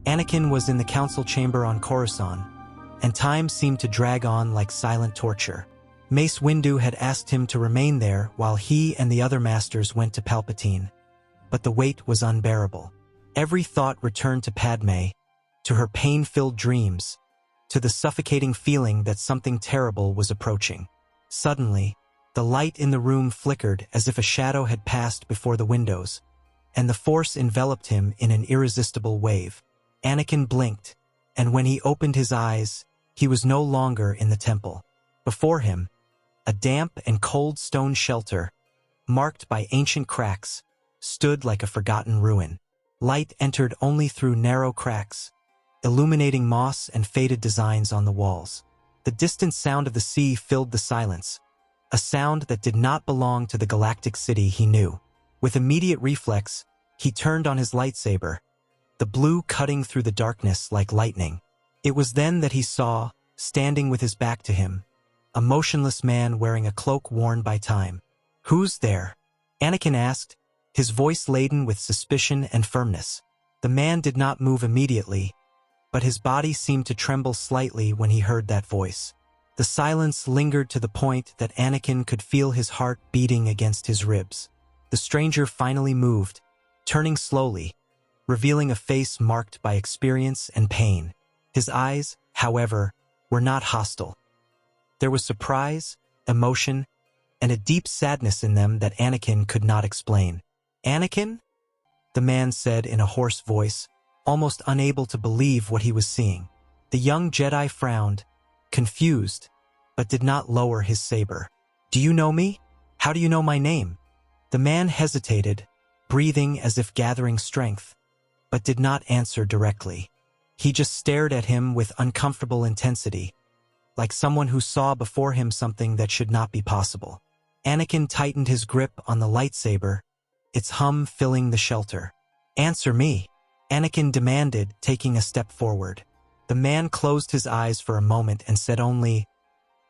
Anakin was in the council chamber on Coruscant, and time seemed to drag on like silent torture. Mace Windu had asked him to remain there while he and the other masters went to Palpatine. But the weight was unbearable. Every thought returned to Padme, to her pain-filled dreams, to the suffocating feeling that something terrible was approaching. Suddenly, the light in the room flickered as if a shadow had passed before the windows, and the Force enveloped him in an irresistible wave. Anakin blinked, and when he opened his eyes, he was no longer in the temple. Before him, a damp and cold stone shelter, marked by ancient cracks, stood like a forgotten ruin. Light entered only through narrow cracks, illuminating moss and faded designs on the walls. The distant sound of the sea filled the silence, a sound that did not belong to the galactic city he knew. With immediate reflex, he turned on his lightsaber, the blue cutting through the darkness like lightning. It was then that he saw, standing with his back to him, a motionless man wearing a cloak worn by time. "Who's there?" Anakin asked, his voice laden with suspicion and firmness. The man did not move immediately, but his body seemed to tremble slightly when he heard that voice. The silence lingered to the point that Anakin could feel his heart beating against his ribs. The stranger finally moved, turning slowly, revealing a face marked by experience and pain. His eyes, however, were not hostile. There was surprise, emotion, and a deep sadness in them that Anakin could not explain. "Anakin?" the man said in a hoarse voice, almost unable to believe what he was seeing. The young Jedi frowned, confused, but did not lower his saber. "Do you know me? How do you know my name?" The man hesitated, breathing as if gathering strength, but did not answer directly. He just stared at him with uncomfortable intensity, like someone who saw before him something that should not be possible. Anakin tightened his grip on the lightsaber, its hum filling the shelter. "Answer me," Anakin demanded, taking a step forward. The man closed his eyes for a moment and said only,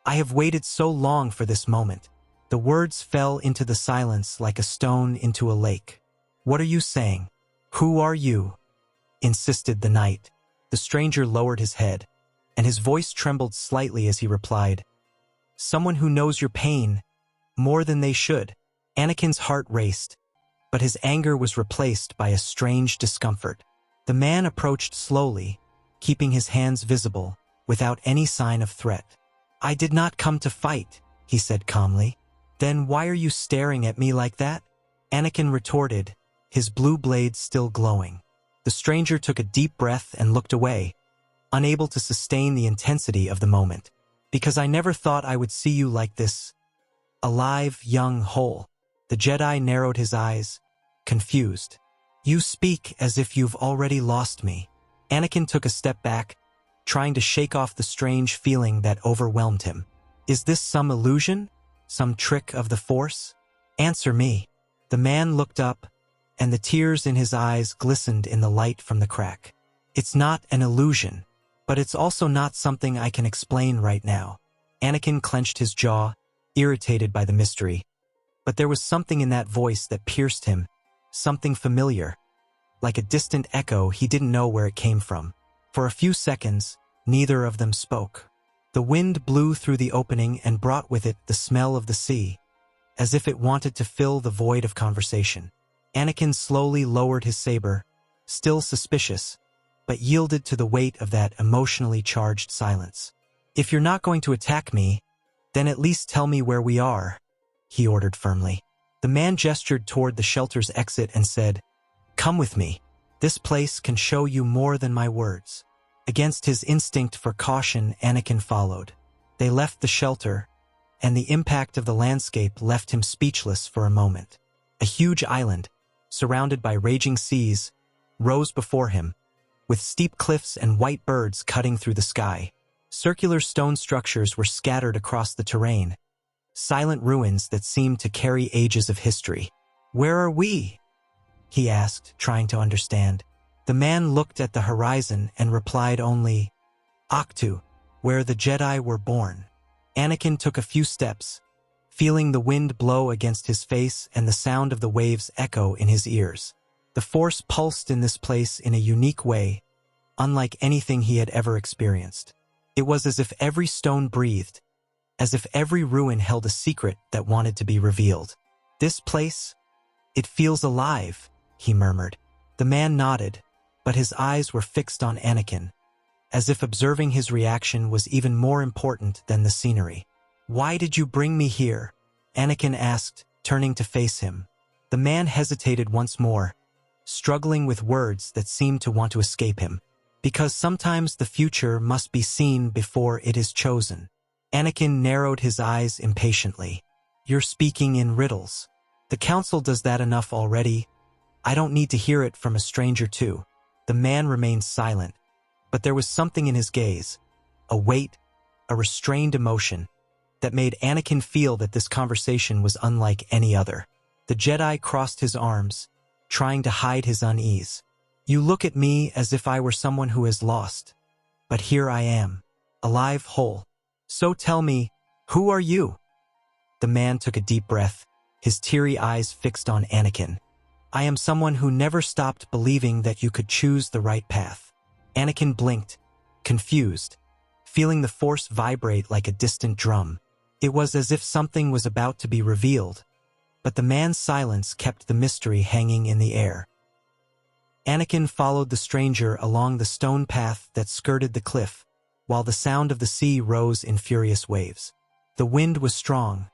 "I have waited so long for this moment." The words fell into the silence like a stone into a lake. "What are you saying? Who are you?" insisted the knight. The stranger lowered his head, and his voice trembled slightly as he replied, "Someone who knows your pain more than they should." Anakin's heart raced, but his anger was replaced by a strange discomfort. The man approached slowly, keeping his hands visible, without any sign of threat. "I did not come to fight," he said calmly. "Then why are you staring at me like that?" Anakin retorted, his blue blade still glowing. The stranger took a deep breath and looked away, unable to sustain the intensity of the moment. "Because I never thought I would see you like this. Alive, young, whole." The Jedi narrowed his eyes, confused. "You speak as if you've already lost me." Anakin took a step back, trying to shake off the strange feeling that overwhelmed him. "Is this some illusion? Some trick of the Force? Answer me." The man looked up, and the tears in his eyes glistened in the light from the crack. "It's not an illusion, but it's also not something I can explain right now." Anakin clenched his jaw, irritated by the mystery. But there was something in that voice that pierced him, something familiar, like a distant echo he didn't know where it came from. For a few seconds, neither of them spoke. The wind blew through the opening and brought with it the smell of the sea, as if it wanted to fill the void of conversation. Anakin slowly lowered his saber, still suspicious, but yielded to the weight of that emotionally charged silence. "If you're not going to attack me, then at least tell me where we are," he ordered firmly. The man gestured toward the shelter's exit and said, "Come with me. This place can show you more than my words." Against his instinct for caution, Anakin followed. They left the shelter, and the impact of the landscape left him speechless for a moment. A huge island, surrounded by raging seas, rose before him, with steep cliffs and white birds cutting through the sky. Circular stone structures were scattered across the terrain, silent ruins that seemed to carry ages of history. "Where are we?" he asked, trying to understand. The man looked at the horizon and replied only, "Ahch-To, where the Jedi were born." Anakin took a few steps, feeling the wind blow against his face and the sound of the waves echo in his ears. The Force pulsed in this place in a unique way, unlike anything he had ever experienced. It was as if every stone breathed, as if every ruin held a secret that wanted to be revealed. "This place? It feels alive," he murmured. The man nodded, but his eyes were fixed on Anakin, as if observing his reaction was even more important than the scenery. "Why did you bring me here?" Anakin asked, turning to face him. The man hesitated once more, struggling with words that seemed to want to escape him. "Because sometimes the future must be seen before it is chosen." Anakin narrowed his eyes impatiently. "You're speaking in riddles. The council does that enough already. I don't need to hear it from a stranger too." The man remained silent, but there was something in his gaze, a weight, a restrained emotion, that made Anakin feel that this conversation was unlike any other. The Jedi crossed his arms, trying to hide his unease. "You look at me as if I were someone who has lost. But here I am, alive, whole. So tell me, who are you?" The man took a deep breath, his teary eyes fixed on Anakin. "I am someone who never stopped believing that you could choose the right path." Anakin blinked, confused, feeling the Force vibrate like a distant drum. It was as if something was about to be revealed, but the man's silence kept the mystery hanging in the air. Anakin followed the stranger along the stone path that skirted the cliff, while the sound of the sea rose in furious waves. The wind was strong,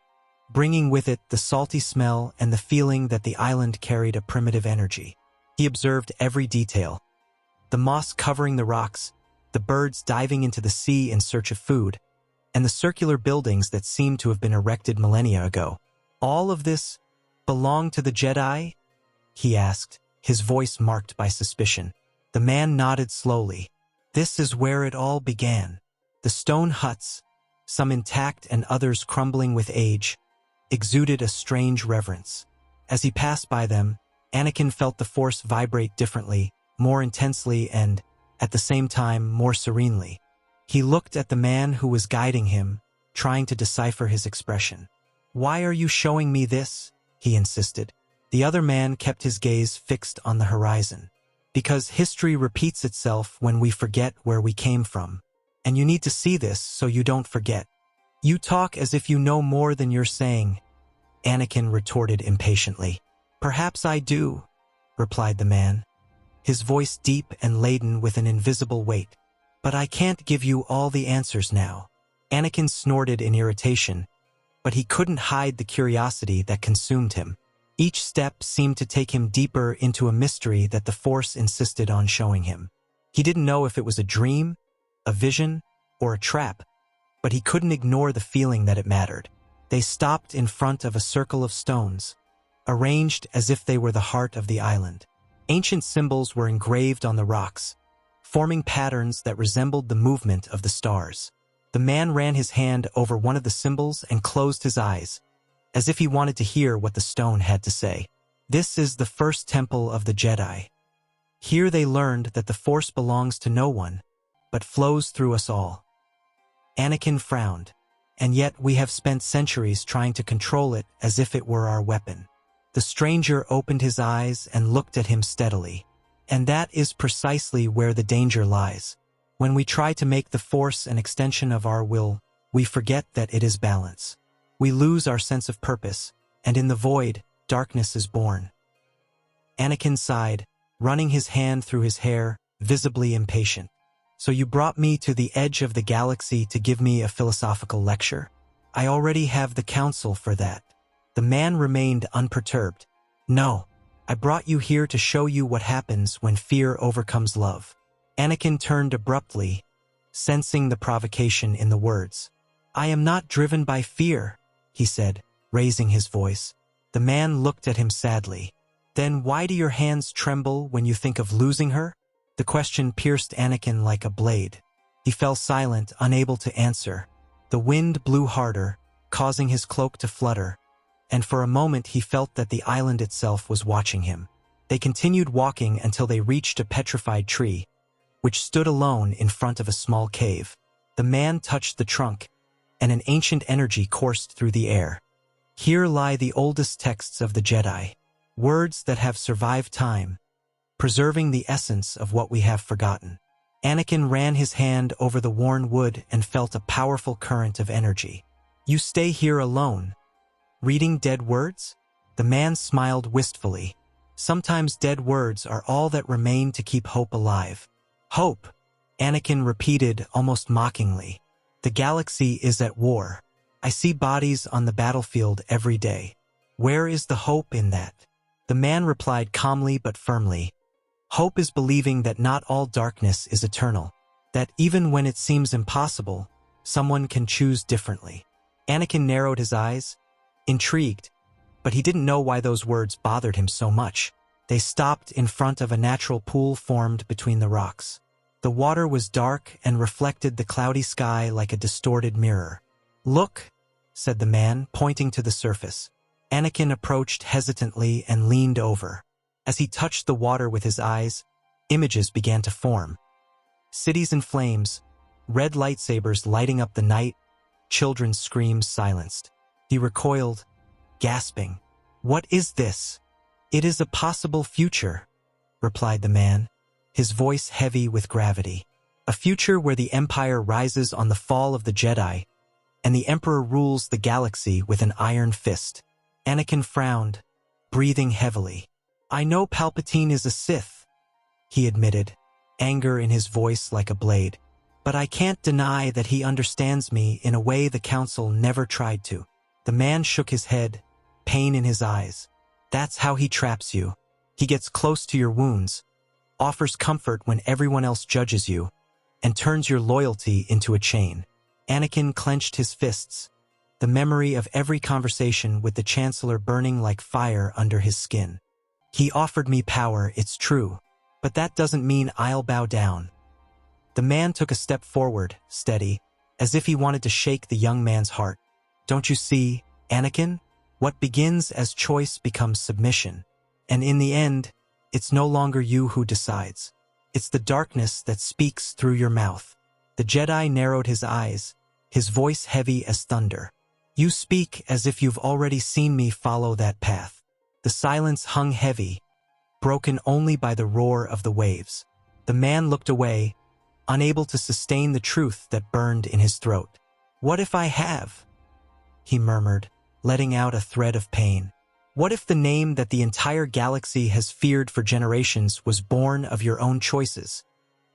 bringing with it the salty smell and the feeling that the island carried a primitive energy. He observed every detail: the moss covering the rocks, the birds diving into the sea in search of food, and the circular buildings that seemed to have been erected millennia ago. "All of this belonged to the Jedi?" he asked, his voice marked by suspicion. The man nodded slowly. "This is where it all began." The stone huts, some intact and others crumbling with age, exuded a strange reverence. As he passed by them, Anakin felt the Force vibrate differently, more intensely and, at the same time, more serenely. He looked at the man who was guiding him, trying to decipher his expression. "Why are you showing me this?" he insisted. The other man kept his gaze fixed on the horizon. "Because history repeats itself when we forget where we came from. And you need to see this so you don't forget." "You talk as if you know more than you're saying," Anakin retorted impatiently. "Perhaps I do," replied the man, his voice deep and laden with an invisible weight. "But I can't give you all the answers now." Anakin snorted in irritation, but he couldn't hide the curiosity that consumed him. Each step seemed to take him deeper into a mystery that the Force insisted on showing him. He didn't know if it was a dream, a vision, or a trap, but he couldn't ignore the feeling that it mattered. They stopped in front of a circle of stones, arranged as if they were the heart of the island. Ancient symbols were engraved on the rocks, forming patterns that resembled the movement of the stars. The man ran his hand over one of the symbols and closed his eyes, as if he wanted to hear what the stone had to say. "This is the first temple of the Jedi. Here they learned that the Force belongs to no one, but flows through us all." Anakin frowned. "And yet we have spent centuries trying to control it as if it were our weapon." The stranger opened his eyes and looked at him steadily. "And that is precisely where the danger lies. When we try to make the Force an extension of our will, we forget that it is balance. We lose our sense of purpose, and in the void, darkness is born." Anakin sighed, running his hand through his hair, visibly impatient. "So you brought me to the edge of the galaxy to give me a philosophical lecture? I already have the council for that." The man remained unperturbed. "No, I brought you here to show you what happens when fear overcomes love." Anakin turned abruptly, sensing the provocation in the words. "I am not driven by fear," he said, raising his voice. The man looked at him sadly. "Then why do your hands tremble when you think of losing her?" The question pierced Anakin like a blade. He fell silent, unable to answer. The wind blew harder, causing his cloak to flutter, and for a moment he felt that the island itself was watching him. They continued walking until they reached a petrified tree, which stood alone in front of a small cave. The man touched the trunk, and an ancient energy coursed through the air. "Here lie the oldest texts of the Jedi, words that have survived time, preserving the essence of what we have forgotten." Anakin ran his hand over the worn wood and felt a powerful current of energy. You stay here alone, reading dead words? The man smiled wistfully. Sometimes dead words are all that remain to keep hope alive. Hope, Anakin repeated almost mockingly. The galaxy is at war. I see bodies on the battlefield every day. Where is the hope in that? The man replied calmly but firmly. Hope is believing that not all darkness is eternal, that even when it seems impossible, someone can choose differently. Anakin narrowed his eyes, intrigued, but he didn't know why those words bothered him so much. They stopped in front of a natural pool formed between the rocks. The water was dark and reflected the cloudy sky like a distorted mirror. Look, said the man, pointing to the surface. Anakin approached hesitantly and leaned over. As he touched the water with his eyes, images began to form. Cities in flames, red lightsabers lighting up the night, children's screams silenced. He recoiled, gasping. What is this? It is a possible future, replied the man, his voice heavy with gravity. A future where the Empire rises on the fall of the Jedi, and the Emperor rules the galaxy with an iron fist. Anakin frowned, breathing heavily. I know Palpatine is a Sith, he admitted, anger in his voice like a blade. But I can't deny that he understands me in a way the Council never tried to. The man shook his head, pain in his eyes. That's how he traps you. He gets close to your wounds, offers comfort when everyone else judges you, and turns your loyalty into a chain. Anakin clenched his fists, the memory of every conversation with the Chancellor burning like fire under his skin. He offered me power, it's true, but that doesn't mean I'll bow down. The man took a step forward, steady, as if he wanted to shake the young man's heart. Don't you see, Anakin? What begins as choice becomes submission. And in the end, it's no longer you who decides. It's the darkness that speaks through your mouth. The Jedi narrowed his eyes, his voice heavy as thunder. You speak as if you've already seen me follow that path. The silence hung heavy, broken only by the roar of the waves. The man looked away, unable to sustain the truth that burned in his throat. What if I have? He murmured, letting out a thread of pain. What if the name that the entire galaxy has feared for generations was born of your own choices?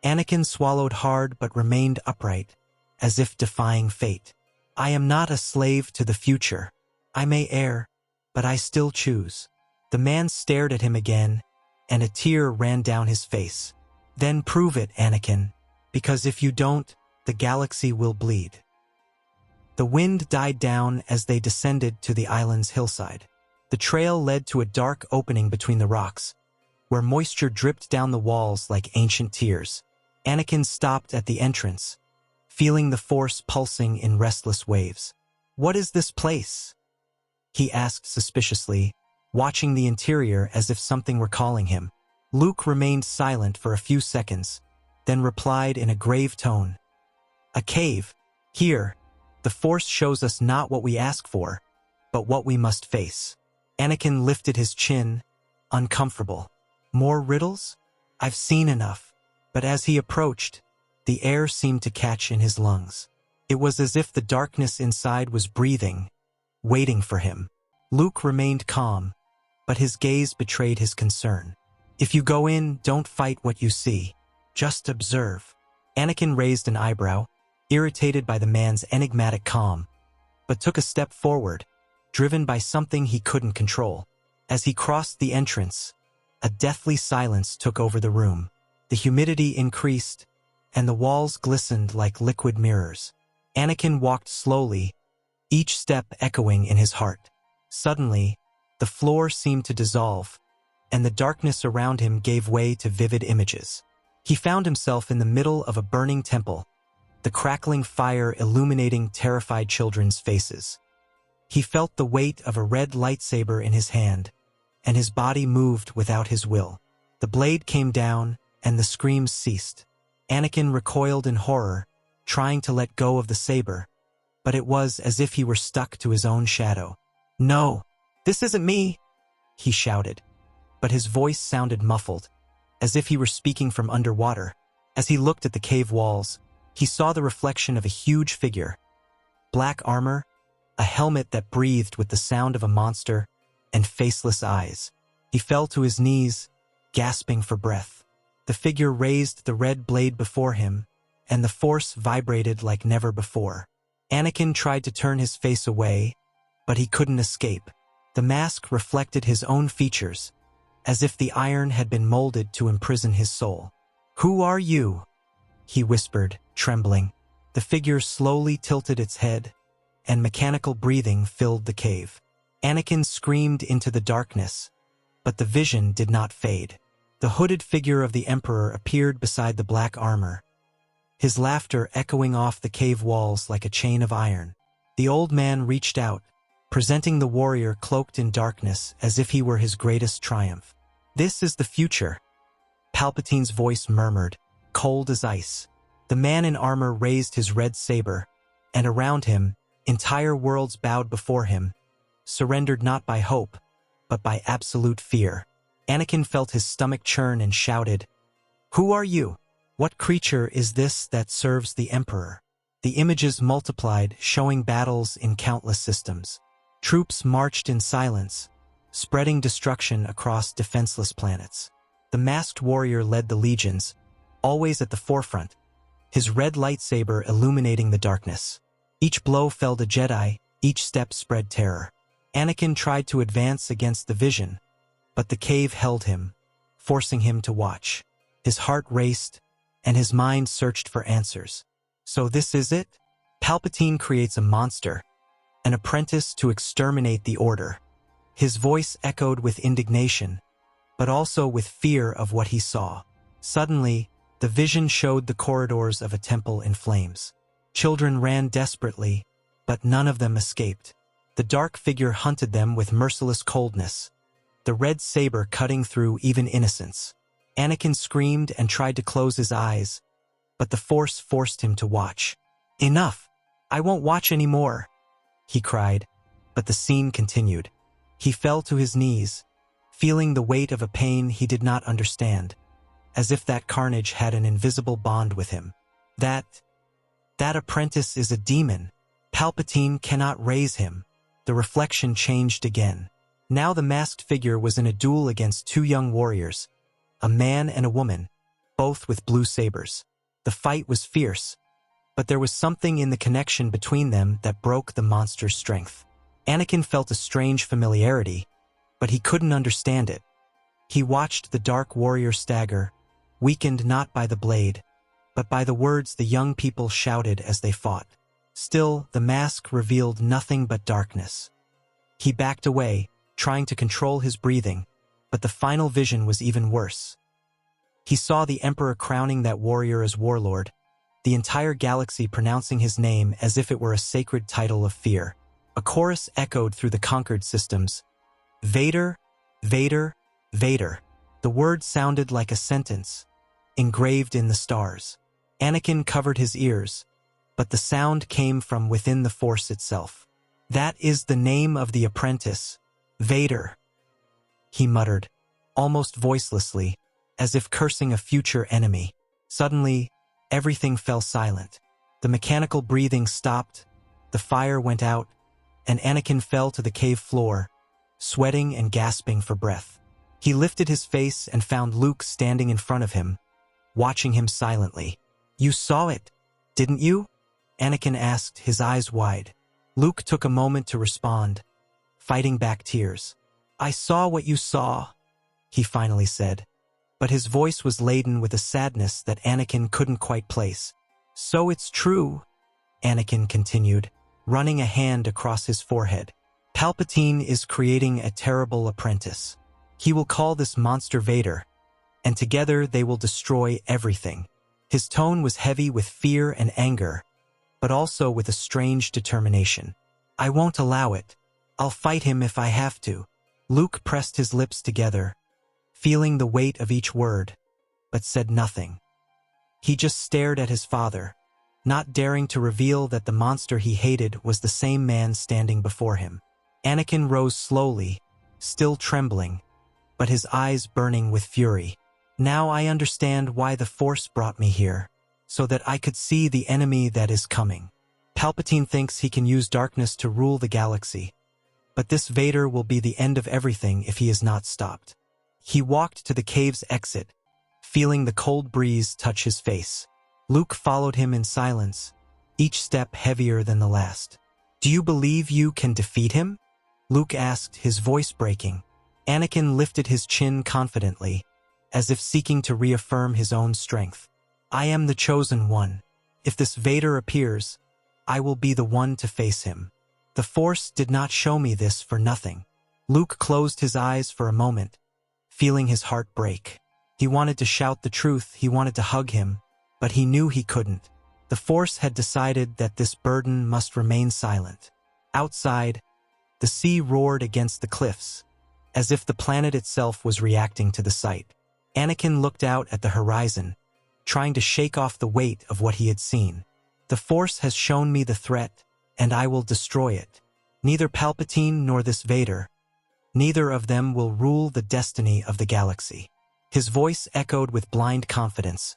Anakin swallowed hard but remained upright, as if defying fate. I am not a slave to the future. I may err, but I still choose. The man stared at him again, and a tear ran down his face. Then prove it, Anakin, because if you don't, the galaxy will bleed. The wind died down as they descended to the island's hillside. The trail led to a dark opening between the rocks, where moisture dripped down the walls like ancient tears. Anakin stopped at the entrance, feeling the Force pulsing in restless waves. What is this place? He asked suspiciously, watching the interior as if something were calling him. Luke remained silent for a few seconds, then replied in a grave tone. A cave. Here, the Force shows us not what we ask for, but what we must face. Anakin lifted his chin, uncomfortable. More riddles? I've seen enough. But as he approached, the air seemed to catch in his lungs. It was as if the darkness inside was breathing, waiting for him. Luke remained calm, but his gaze betrayed his concern. If you go in, don't fight what you see. Just observe. Anakin raised an eyebrow, irritated by the man's enigmatic calm, but took a step forward, driven by something he couldn't control. As he crossed the entrance, a deathly silence took over the room. The humidity increased, and the walls glistened like liquid mirrors. Anakin walked slowly, each step echoing in his heart. Suddenly, the floor seemed to dissolve, and the darkness around him gave way to vivid images. He found himself in the middle of a burning temple, the crackling fire illuminating terrified children's faces. He felt the weight of a red lightsaber in his hand, and his body moved without his will. The blade came down, and the screams ceased. Anakin recoiled in horror, trying to let go of the saber, but it was as if he were stuck to his own shadow. No, this isn't me, he shouted, but his voice sounded muffled, as if he were speaking from underwater. As he looked at the cave walls, he saw the reflection of a huge figure. Black armor, a helmet that breathed with the sound of a monster, and faceless eyes. He fell to his knees, gasping for breath. The figure raised the red blade before him, and the force vibrated like never before. Anakin tried to turn his face away, but he couldn't escape. The mask reflected his own features, as if the iron had been molded to imprison his soul. "Who are you?" he whispered, trembling. The figure slowly tilted its head, and mechanical breathing filled the cave. Anakin screamed into the darkness, but the vision did not fade. The hooded figure of the Emperor appeared beside the black armor, his laughter echoing off the cave walls like a chain of iron. The old man reached out, presenting the warrior cloaked in darkness as if he were his greatest triumph. "This is the future," Palpatine's voice murmured, cold as ice. The man in armor raised his red saber, and around him, entire worlds bowed before him, surrendered not by hope, but by absolute fear. Anakin felt his stomach churn and shouted, "Who are you? What creature is this that serves the Emperor?" The images multiplied, showing battles in countless systems. Troops marched in silence, spreading destruction across defenseless planets. The masked warrior led the legions, always at the forefront, his red lightsaber illuminating the darkness. Each blow felled a Jedi, each step spread terror. Anakin tried to advance against the vision, but the cave held him, forcing him to watch. His heart raced, and his mind searched for answers. So this is it? Palpatine creates a monster, an apprentice to exterminate the Order. His voice echoed with indignation, but also with fear of what he saw. Suddenly, the vision showed the corridors of a temple in flames. Children ran desperately, but none of them escaped. The dark figure hunted them with merciless coldness, the red saber cutting through even innocence. Anakin screamed and tried to close his eyes, but the Force forced him to watch. "Enough! I won't watch anymore," he cried, but the scene continued. He fell to his knees, feeling the weight of a pain he did not understand, as if that carnage had an invisible bond with him. That apprentice is a demon. Palpatine cannot raise him. The reflection changed again. Now the masked figure was in a duel against two young warriors, a man and a woman, both with blue sabers. The fight was fierce, but there was something in the connection between them that broke the monster's strength. Anakin felt a strange familiarity, but he couldn't understand it. He watched the dark warrior stagger, weakened not by the blade, but by the words the young people shouted as they fought. Still, the mask revealed nothing but darkness. He backed away, trying to control his breathing, but the final vision was even worse. He saw the Emperor crowning that warrior as warlord, the entire galaxy pronouncing his name as if it were a sacred title of fear. A chorus echoed through the conquered systems. "Vader, Vader, Vader." The word sounded like a sentence, engraved in the stars. Anakin covered his ears, but the sound came from within the Force itself. "That is the name of the apprentice, Vader," he muttered, almost voicelessly, as if cursing a future enemy. Suddenly, everything fell silent. The mechanical breathing stopped, the fire went out, and Anakin fell to the cave floor, sweating and gasping for breath. He lifted his face and found Luke standing in front of him, watching him silently. "You saw it, didn't you?" Anakin asked, his eyes wide. Luke took a moment to respond, fighting back tears. "I saw what you saw," he finally said, but his voice was laden with a sadness that Anakin couldn't quite place. "So it's true," Anakin continued, running a hand across his forehead. "Palpatine is creating a terrible apprentice. He will call this monster Vader, and together they will destroy everything." His tone was heavy with fear and anger, but also with a strange determination. "I won't allow it. I'll fight him if I have to." Luke pressed his lips together, feeling the weight of each word, but said nothing. He just stared at his father, not daring to reveal that the monster he hated was the same man standing before him. Anakin rose slowly, still trembling, but his eyes burning with fury. Now I understand why the Force brought me here, so that I could see the enemy that is coming. Palpatine thinks he can use darkness to rule the galaxy, but this Vader will be the end of everything if he is not stopped. He walked to the cave's exit, feeling the cold breeze touch his face. Luke followed him in silence, each step heavier than the last. "Do you believe you can defeat him?" Luke asked, his voice breaking. Anakin lifted his chin confidently, as if seeking to reaffirm his own strength. "I am the chosen one. If this Vader appears, I will be the one to face him. The Force did not show me this for nothing." Luke closed his eyes for a moment, feeling his heart break. He wanted to shout the truth, he wanted to hug him, but he knew he couldn't. The Force had decided that this burden must remain silent. Outside, the sea roared against the cliffs, as if the planet itself was reacting to the sight. Anakin looked out at the horizon, trying to shake off the weight of what he had seen. "The Force has shown me the threat, and I will destroy it. Neither Palpatine nor this Vader, neither of them will rule the destiny of the galaxy." His voice echoed with blind confidence,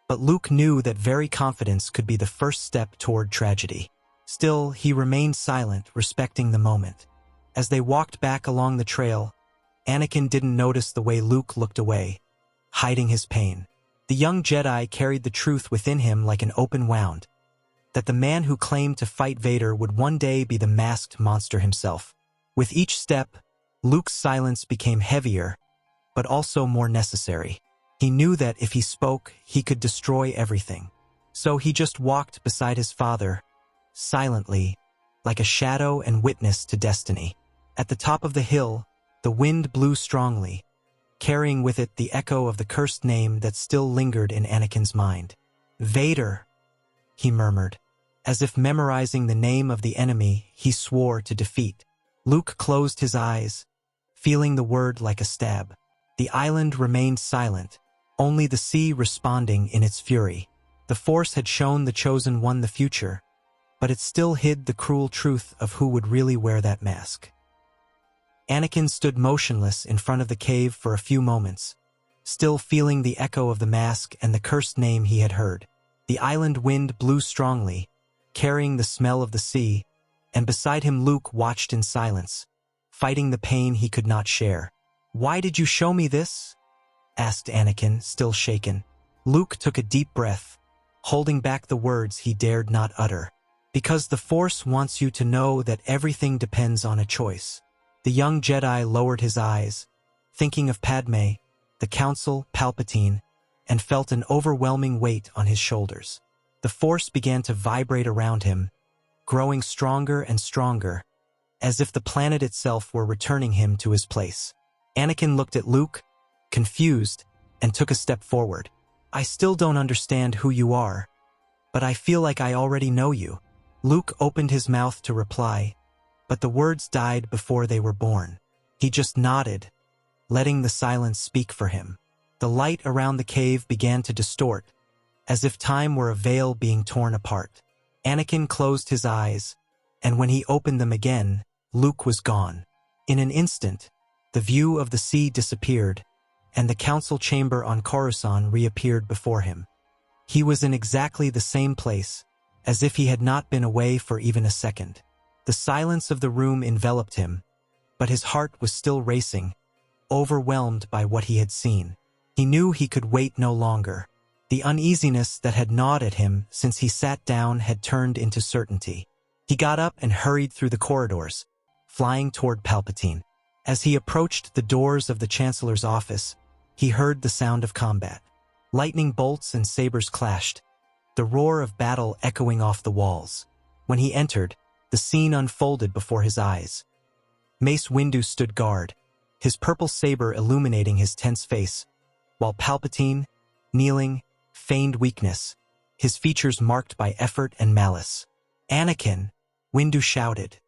but Luke knew that very confidence could be the first step toward tragedy. Still, he remained silent, respecting the moment. As they walked back along the trail, Anakin didn't notice the way Luke looked away, hiding his pain. The young Jedi carried the truth within him like an open wound, that the man who claimed to fight Vader would one day be the masked monster himself. With each step, Luke's silence became heavier, but also more necessary. He knew that if he spoke, he could destroy everything. So he just walked beside his father, silently, like a shadow and witness to destiny. At the top of the hill, the wind blew strongly, carrying with it the echo of the cursed name that still lingered in Anakin's mind. "Vader," he murmured. As if memorizing the name of the enemy he swore to defeat. Luke closed his eyes, feeling the word like a stab. The island remained silent, only the sea responding in its fury. The Force had shown the Chosen One the future, but it still hid the cruel truth of who would really wear that mask. Anakin stood motionless in front of the cave for a few moments, still feeling the echo of the mask and the cursed name he had heard. The island wind blew strongly, carrying the smell of the sea, and beside him Luke watched in silence, fighting the pain he could not share. "Why did you show me this?" asked Anakin, still shaken. Luke took a deep breath, holding back the words he dared not utter. "Because the Force wants you to know that everything depends on a choice." The young Jedi lowered his eyes, thinking of Padme, the Council, Palpatine, and felt an overwhelming weight on his shoulders. The Force began to vibrate around him, growing stronger and stronger, as if the planet itself were returning him to his place. Anakin looked at Luke, confused, and took a step forward. "I still don't understand who you are, but I feel like I already know you." Luke opened his mouth to reply, but the words died before they were born. He just nodded, letting the silence speak for him. The light around the cave began to distort, as if time were a veil being torn apart. Anakin closed his eyes, and when he opened them again, Luke was gone. In an instant, the view of the sea disappeared, and the council chamber on Coruscant reappeared before him. He was in exactly the same place, as if he had not been away for even a second. The silence of the room enveloped him, but his heart was still racing, overwhelmed by what he had seen. He knew he could wait no longer. The uneasiness that had gnawed at him since he sat down had turned into certainty. He got up and hurried through the corridors, flying toward Palpatine. As he approached the doors of the Chancellor's office, he heard the sound of combat. Lightning bolts and sabers clashed, the roar of battle echoing off the walls. When he entered, the scene unfolded before his eyes. Mace Windu stood guard, his purple saber illuminating his tense face, while Palpatine, kneeling, feigned weakness, his features marked by effort and malice. "Anakin," Windu shouted.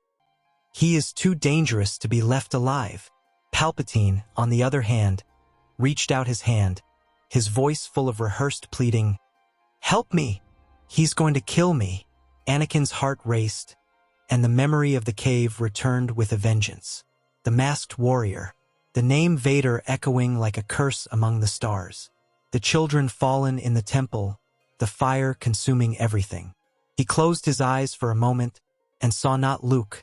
"He is too dangerous to be left alive." Palpatine, on the other hand, reached out his hand, his voice full of rehearsed pleading, "Help me! He's going to kill me." Anakin's heart raced, and the memory of the cave returned with a vengeance. The masked warrior, the name Vader echoing like a curse among the stars. The children fallen in the temple, the fire consuming everything. He closed his eyes for a moment and saw not Luke,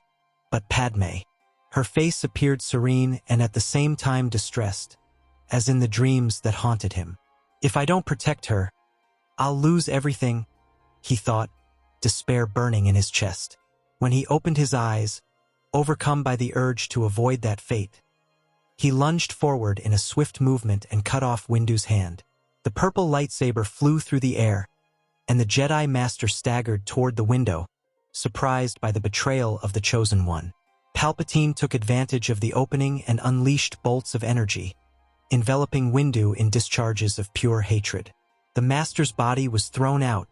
but Padme. Her face appeared serene and at the same time distressed, as in the dreams that haunted him. If I don't protect her, I'll lose everything, he thought, despair burning in his chest. When he opened his eyes, overcome by the urge to avoid that fate, he lunged forward in a swift movement and cut off Windu's hand. The purple lightsaber flew through the air, and the Jedi Master staggered toward the window, surprised by the betrayal of the Chosen One. Palpatine took advantage of the opening and unleashed bolts of energy, enveloping Windu in discharges of pure hatred. The Master's body was thrown out,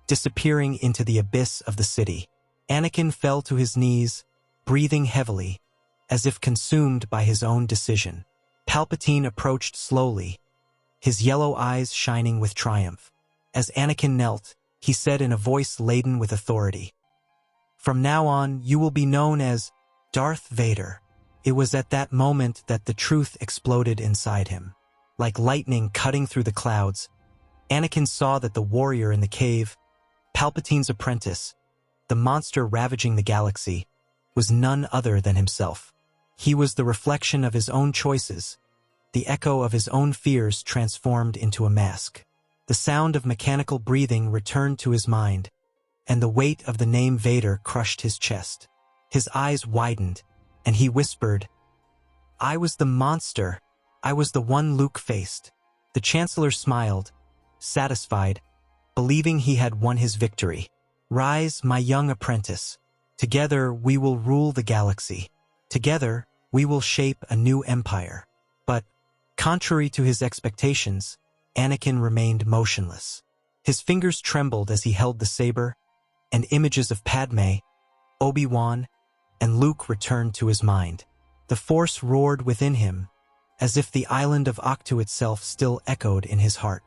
disappearing into the abyss of the city. Anakin fell to his knees, breathing heavily, as if consumed by his own decision. Palpatine approached slowly, his yellow eyes shining with triumph. As Anakin knelt, he said in a voice laden with authority, "From now on, you will be known as Darth Vader." It was at that moment that the truth exploded inside him. Like lightning cutting through the clouds, Anakin saw that the warrior in the cave, Palpatine's apprentice, the monster ravaging the galaxy, was none other than himself. He was the reflection of his own choices, the echo of his own fears transformed into a mask. The sound of mechanical breathing returned to his mind, and the weight of the name Vader crushed his chest. His eyes widened, and he whispered, "I was the monster. I was the one Luke faced." The Chancellor smiled, satisfied, believing he had won his victory. "Rise, my young apprentice. Together we will rule the galaxy. Together we will shape a new empire." But, contrary to his expectations, Anakin remained motionless. His fingers trembled as he held the saber, and images of Padme, Obi-Wan, and Luke returned to his mind. The Force roared within him, as if the island of Octu itself still echoed in his heart.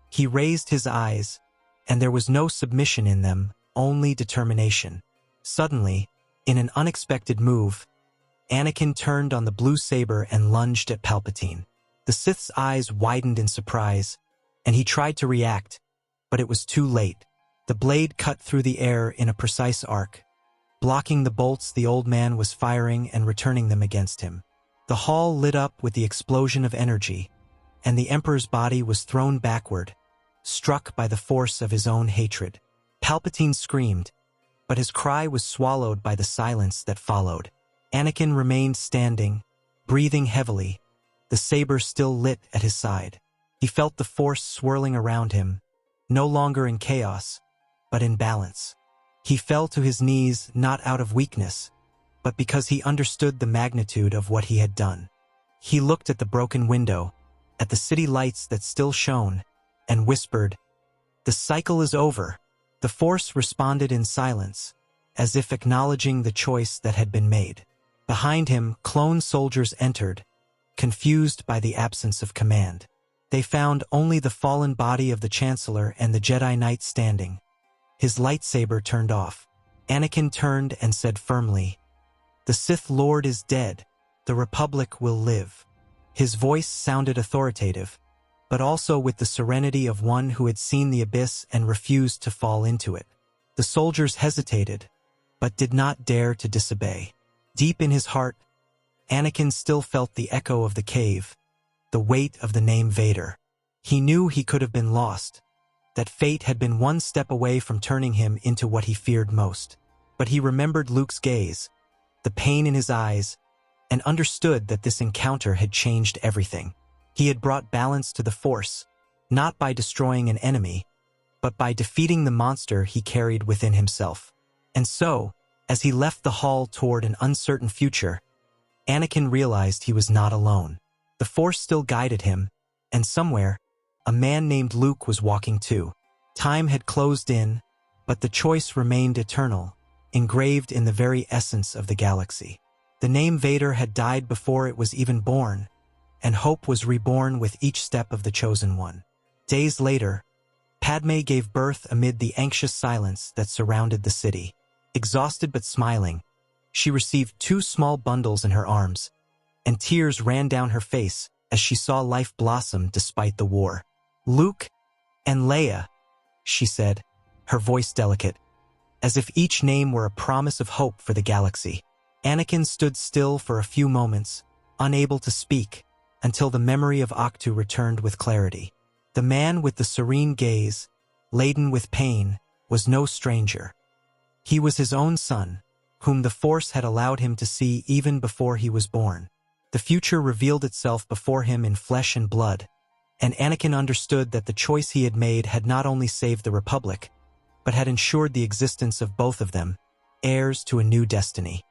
He raised his eyes, and there was no submission in them, only determination. Suddenly, in an unexpected move, Anakin turned on the blue saber and lunged at Palpatine. The Sith's eyes widened in surprise, and he tried to react, but it was too late. The blade cut through the air in a precise arc, blocking the bolts the old man was firing and returning them against him. The hall lit up with the explosion of energy, and the Emperor's body was thrown backward, struck by the force of his own hatred. Palpatine screamed, but his cry was swallowed by the silence that followed. Anakin remained standing, breathing heavily, the saber still lit at his side. He felt the Force swirling around him, no longer in chaos, but in balance. He fell to his knees not out of weakness, but because he understood the magnitude of what he had done. He looked at the broken window, at the city lights that still shone, and whispered, "The cycle is over." The Force responded in silence, as if acknowledging the choice that had been made. Behind him, clone soldiers entered, confused by the absence of command. They found only the fallen body of the Chancellor and the Jedi Knight standing, his lightsaber turned off. Anakin turned and said firmly, "The Sith Lord is dead. The Republic will live." His voice sounded authoritative, but also with the serenity of one who had seen the abyss and refused to fall into it. The soldiers hesitated, but did not dare to disobey. Deep in his heart, Anakin still felt the echo of the cave, the weight of the name Vader. He knew he could have been lost, that fate had been one step away from turning him into what he feared most. But he remembered Luke's gaze, the pain in his eyes, and understood that this encounter had changed everything. He had brought balance to the Force, not by destroying an enemy, but by defeating the monster he carried within himself. And so, as he left the hall toward an uncertain future, Anakin realized he was not alone. The Force still guided him, and somewhere, a man named Luke was walking too. Time had closed in, but the choice remained eternal, engraved in the very essence of the galaxy. The name Vader had died before it was even born, and hope was reborn with each step of the Chosen One. Days later, Padme gave birth amid the anxious silence that surrounded the city. Exhausted but smiling, she received 2 small bundles in her arms, and tears ran down her face as she saw life blossom despite the war. "Luke and Leia," she said, her voice delicate, as if each name were a promise of hope for the galaxy. Anakin stood still for a few moments, unable to speak, until the memory of Octu returned with clarity. The man with the serene gaze, laden with pain, was no stranger. He was his own son, whom the Force had allowed him to see even before he was born. The future revealed itself before him in flesh and blood, and Anakin understood that the choice he had made had not only saved the Republic, but had ensured the existence of both of them, heirs to a new destiny.